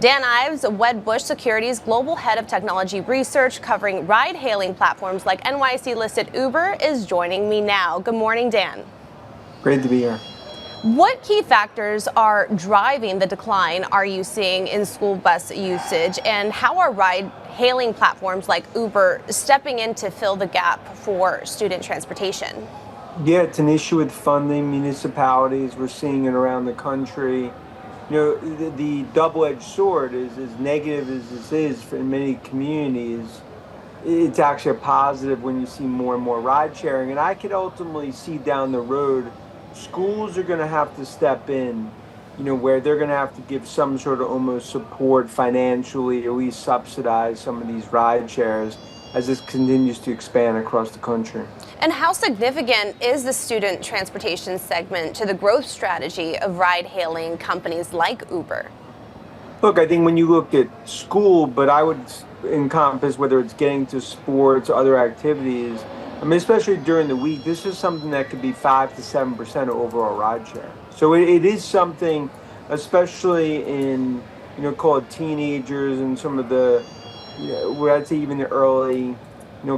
Dan Ives, Wedbush Securities Global Head of Technology Research covering ride-hailing platforms like NYSE-listed Uber, is joining me now. Good morning, Dan. Great to be here. What key factors are driving the decline are you seeing in school bus usage, and how are ride-hailing platforms like Uber stepping in to fill the gap for student transportation? Yeah, it's an issue with funding municipalities. We're seeing it around the country. You know, the double-edged sword is as negative as this is for many communities. It's actually a positive when you see more and more ride sharing. And I could ultimately see down the road, schools are going to have to step in, where they're going to have to give some sort of almost support financially, or at least subsidize some of these ride shares as this continues to expand across the country. And how significant is the student transportation segment to the growth strategy of ride-hailing companies like Uber? Look, I think when you look at school, but I would encompass whether it's getting to sports, other activities, I mean, especially during the week, this is something that could be 5 to 7% of overall rideshare. So it is something, especially in, call it teenagers and some of the, where I'd say even the early,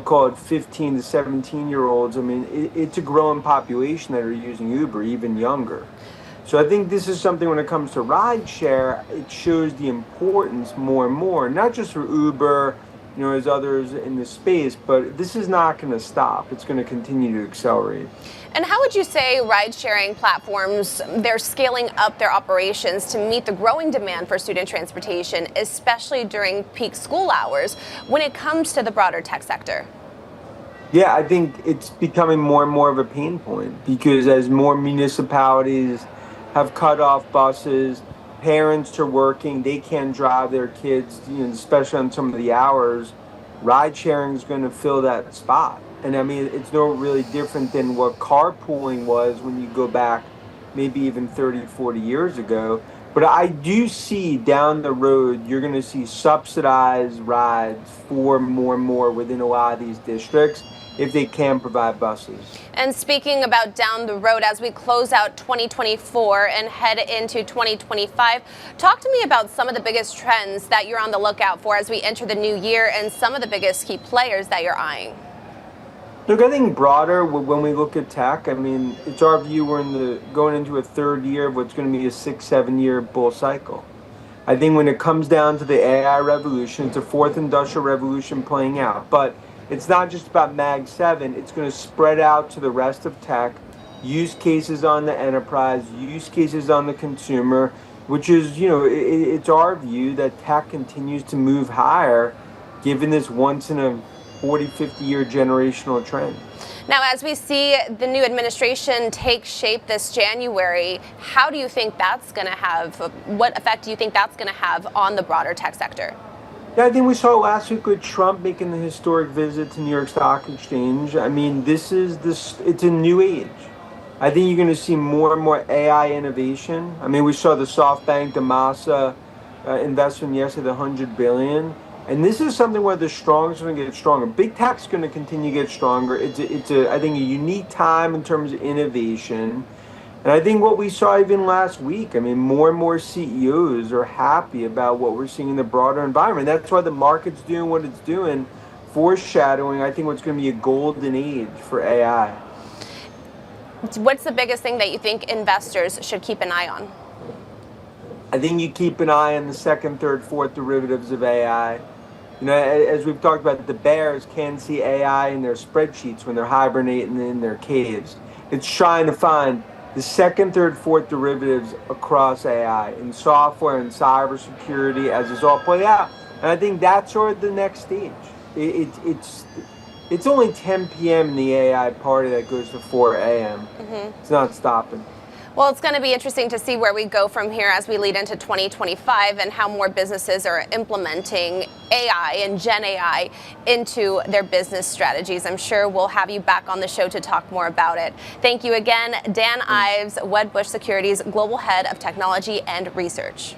call it 15 to 17-year-olds. I mean, it's a growing population that are using Uber, even younger. So I think this is something when it comes to rideshare, it shows the importance more and more, not just for Uber, as others in the space, but this is not going to stop. It's going to continue to accelerate. And how would you say ride-sharing platforms, they're scaling up their operations to meet the growing demand for student transportation, especially during peak school hours, when it comes to the broader tech sector? Yeah, I think it's becoming more and more of a pain point because as more municipalities have cut off buses, parents are working, they can't drive their kids, especially on some of the hours, ride sharing is going to fill that spot. And I mean, it's no really different than what carpooling was when you go back maybe even 30, 40 years ago. But I do see down the road, you're going to see subsidized rides for more and more within a lot of these districts if they can provide buses. And speaking about down the road, as we close out 2024 and head into 2025, talk to me about some of the biggest trends that you're on the lookout for as we enter the new year and some of the biggest key players that you're eyeing. Look, I think broader, when we look at tech, I mean, it's our view we're going into a third year of what's going to be a 6-7 year bull cycle. I think when it comes down to the AI revolution, it's a fourth industrial revolution playing out. But it's not just about Mag 7, it's going to spread out to the rest of tech, use cases on the enterprise, use cases on the consumer, which is, it's our view that tech continues to move higher given this once in a 40, 50-year generational trend. Now, as we see the new administration take shape this January, how do you think that's going to have, what effect do you think that's going to have on the broader tech sector? Yeah, I think we saw last week with Trump making the historic visit to New York Stock Exchange. I mean, it's a new age. I think you're going to see more and more AI innovation. I mean, we saw the SoftBank, the Masa investment yesterday, the $100 billion. And this is something where the strongest are going to get stronger. Big tech's going to continue to get stronger. It's I think, a unique time in terms of innovation. And I think what we saw even last week, I mean, more and more CEOs are happy about what we're seeing in the broader environment. That's why the market's doing what it's doing, foreshadowing, I think, what's going to be a golden age for AI. What's the biggest thing that you think investors should keep an eye on? I think you keep an eye on the second, third, fourth derivatives of AI. As we've talked about, the bears can see AI in their spreadsheets when they're hibernating in their caves. It's trying to find the second, third, fourth derivatives across AI in software and cybersecurity as it's all played out. And I think that's sort of the next stage. It's only 10 p.m. in the AI party that goes to 4 a.m. It's not stopping. Well, it's going to be interesting to see where we go from here as we lead into 2025 and how more businesses are implementing AI and Gen AI into their business strategies. I'm sure we'll have you back on the show to talk more about it. Thank you again, Dan Ives, Wedbush Securities Global Head of Technology and Research.